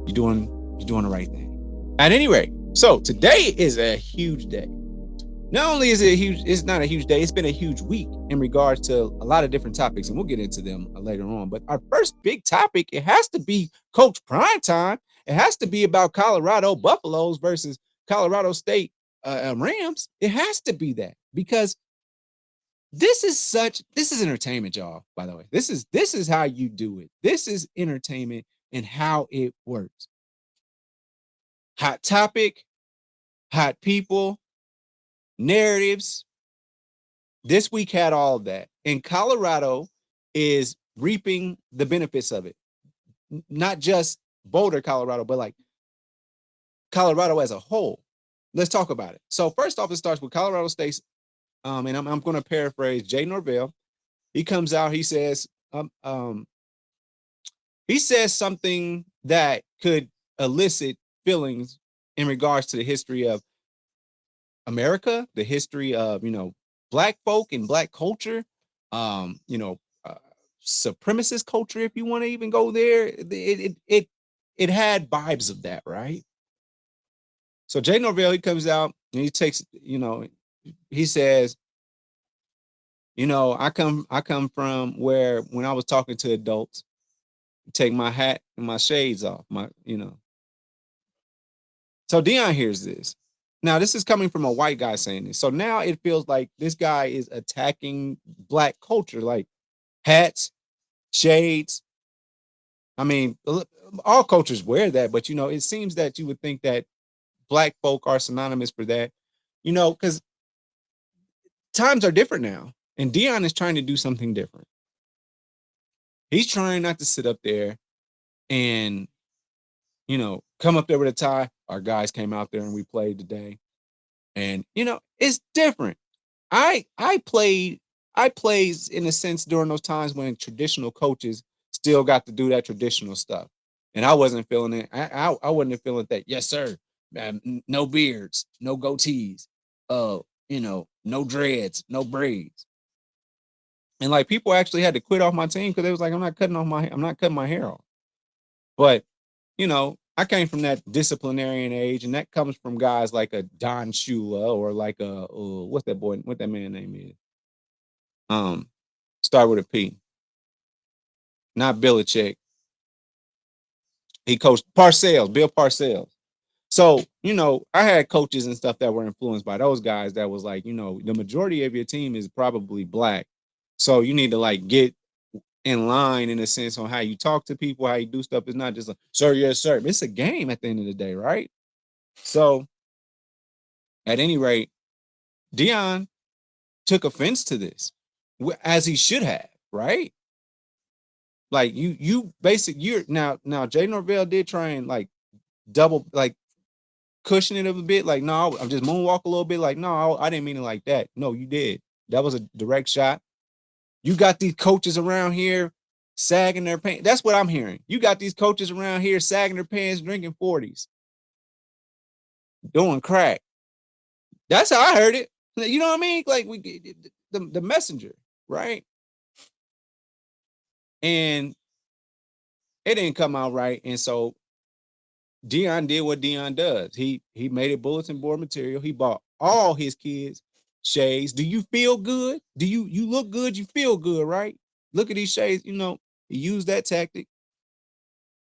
you're doing the right thing. At any rate, so today is a huge day. Not only is it's not a huge day, it's been a huge week in regards to a lot of different topics, and we'll get into them later on. But our first big topic, it has to be Coach Primetime. It has to be about Colorado Buffaloes versus Colorado State Rams. It has to be that, because this is entertainment, y'all. By the way, this is how you do it. This is entertainment and how it works. Hot topic, hot people, narratives. This week had all of that, and Colorado is reaping the benefits of it. Not just Boulder, Colorado, but like Colorado as a whole. Let's talk about it. So first off, it starts with Colorado State, and I'm going to paraphrase Jay Norvell. He comes out, he says something that could elicit feelings in regards to the history of America, the history of, Black folk and Black culture, supremacist culture, if you want to even go there. It had vibes of that, right? So Jay Norvell, he comes out and he takes, he says, I come from where, when I was talking to adults, take my hat and my shades off, So Deion hears this. Now, this is coming from a white guy saying this. So now it feels like this guy is attacking Black culture, like hats, shades. I mean, all cultures wear that, but, it seems that you would think that Black folk are synonymous for that, because times are different now. And Deion is trying to do something different. He's trying not to sit up there and, come up there with a tie. Our guys came out there and we played today. And, it's different. I played in a sense during those times when traditional coaches still got to do that traditional stuff. And I wasn't feeling it. I wasn't feeling that. Yes, sir. No beards, no goatees, no dreads, no braids. And like people actually had to quit off my team because they was like, I'm not cutting my hair off. But, I came from that disciplinarian age, and that comes from guys like a Don Shula or like what that man name is? Start with a P. Not Belichick. He coached Bill Parcells. So, I had coaches and stuff that were influenced by those guys that was like, the majority of your team is probably Black. So you need to like get in line in a sense on how you talk to people, how you do stuff. It's not just like, sir, yes, sir. It's a game at the end of the day, right? So at any rate, Deion took offense to this, as he should have, right? Like you're now Jay Norvell did try and like double, like cushion it a bit, like, no, I'm just moonwalk a little bit, like, no, I didn't mean it like that. No, you did. That was a direct shot. You got these coaches around here sagging their pants. That's what I'm hearing. You got these coaches around here sagging their pants, drinking 40s, doing crack. That's how I heard it. You know what I mean? Like the messenger, right? And it didn't come out right. And so Deion did what Deion does. He made it bulletin board material. He bought all his kids shades. Do you feel good? Do you look good? You feel good, right? Look at these shades. He used that tactic.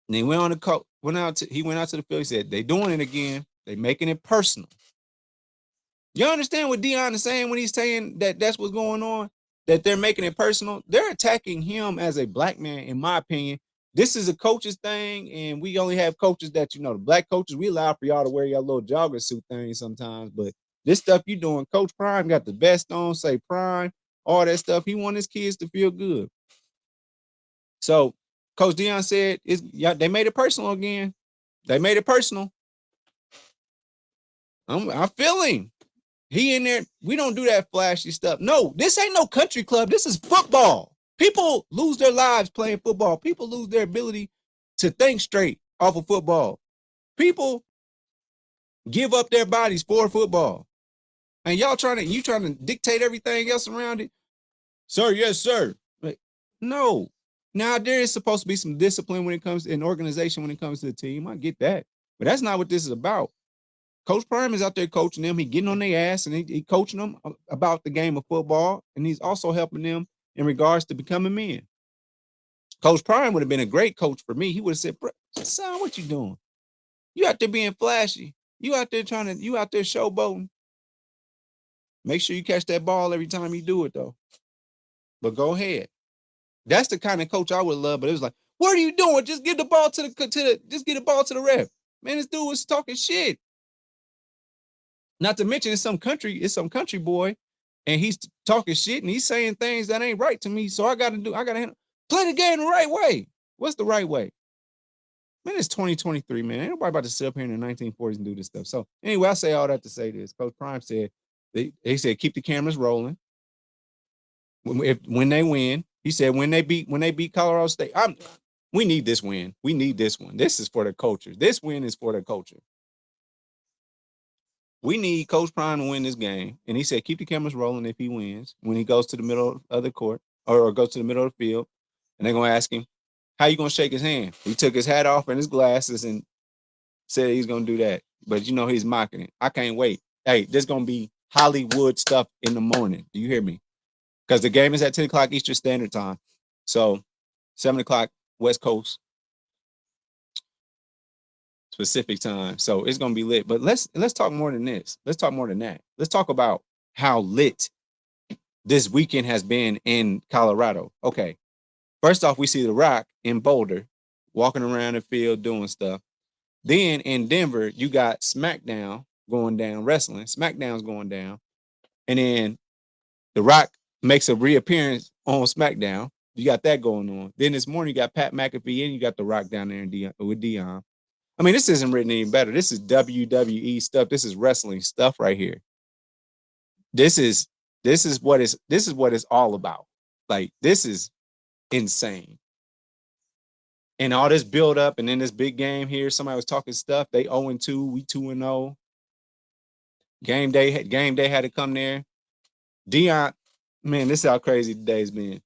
And he went on the went out to the field. He said, they doing it again. They making it personal. You understand what Deion is saying when he's saying that that's what's going on? That they're making it personal? They're attacking him as a Black man, in my opinion. This is a coach's thing, and we only have coaches that, the Black coaches, we allow for y'all to wear your little jogger suit thing sometimes, but this stuff you doing, Coach Prime got the vest on, say Prime, all that stuff. He want his kids to feel good. So Coach Deion said, they made it personal again. They made it personal. I feel him. He in there. We don't do that flashy stuff. No, this ain't no country club. This is football. People lose their lives playing football. People lose their ability to think straight off of football. People give up their bodies for football. And y'all trying to dictate everything else around it? Sir, yes, sir. Like, no. Now, there is supposed to be some discipline when it comes to an organization, when it comes to the team. I get that. But that's not what this is about. Coach Prime is out there coaching them. He getting on their ass and he coaching them about the game of football. And he's also helping them in regards to becoming men. Coach Prime would have been a great coach for me. He would have said, son, what you doing? You out there being flashy. You out there showboating. Make sure you catch that ball every time you do it, though. But go ahead. That's the kind of coach I would love. But it was like, what are you doing? Just give the ball to the ref. Man, this dude was talking shit. Not to mention it's some country boy, and he's talking shit and he's saying things that ain't right to me. So I gotta play the game the right way. What's the right way? Man, it's 2023, man. Ain't nobody about to sit up here in the 1940s and do this stuff. So anyway, I say all that to say this. Coach Prime said they said keep the cameras rolling. When they win, he said when they beat Colorado State, we need this win. We need this one. This is for the culture. This win is for the culture. We need Coach Prime to win this game. And he said keep the cameras rolling if he wins. When he goes to the middle of the court or goes to the middle of the field, and they're gonna ask him, how you gonna shake his hand? He took his hat off and his glasses and said he's gonna do that. But he's mocking it. I can't wait. Hey, there's gonna be Hollywood stuff in the morning. Do you hear me? Because the game is at 10 o'clock Eastern Standard Time. So 7 o'clock West Coast Pacific time. So it's gonna be lit. But let's talk more than this. Let's talk more than that. Let's talk about how lit this weekend has been in Colorado. Okay. First off, we see The Rock in Boulder walking around the field doing stuff. Then in Denver, you got Smackdown going down, wrestling. Smackdown's going down. And then The Rock makes a reappearance on Smackdown. You got that going on. Then this morning, you got Pat McAfee and you got The Rock down there with Deion. I mean, this isn't written any better. This is WWE stuff. This is wrestling stuff right here. This is what it's all about. Like, this is insane. And all this build up, and then this big game here. Somebody was talking stuff. They 0-2, we 2-0. Game day had to come there. Deion, man, this is how crazy the day's been.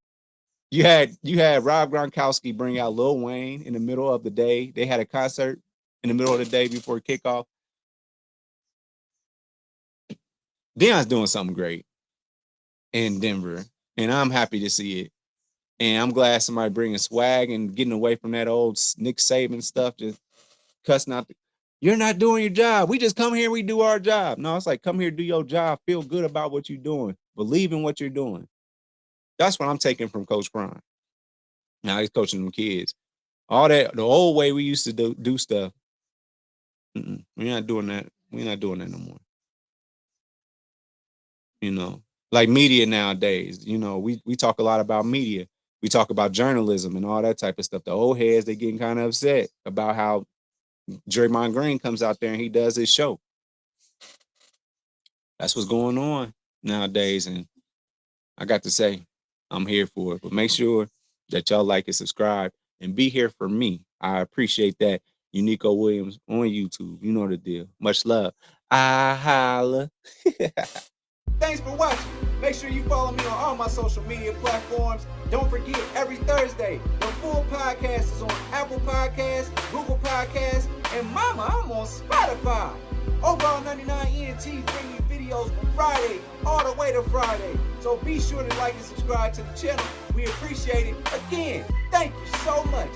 You had Rob Gronkowski bring out Lil Wayne in the middle of the day. They had a concert in the middle of the day before kickoff. Deion's doing something great in Denver, and I'm happy to see it. And I'm glad somebody bringing swag and getting away from that old Nick Saban stuff, just cussing out. You're not doing your job. We just come here, we do our job. No, it's like, come here, do your job, feel good about what you're doing, believe in what you're doing. That's what I'm taking from Coach Prime. Now he's coaching them kids. All that, the old way we used to do stuff. We're not doing that. We're not doing that no more. Like media nowadays, we talk a lot about media. We talk about journalism and all that type of stuff. The old heads, they getting kind of upset about how Draymond Green comes out there and he does his show. That's what's going on nowadays. And I got to say, I'm here for it. But make sure that y'all like and subscribe and be here for me. I appreciate that. Unico Williams on YouTube. You know the deal. Much love. I holla. Thanks for watching. Make sure you follow me on all my social media platforms. Don't forget, every Thursday, the full podcast is on Apple Podcasts, Google Podcasts, and mama, I'm on Spotify. Overall 99ENT bring you videos from Friday all the way to Friday. So be sure to like and subscribe to the channel. We appreciate it. Again, thank you so much.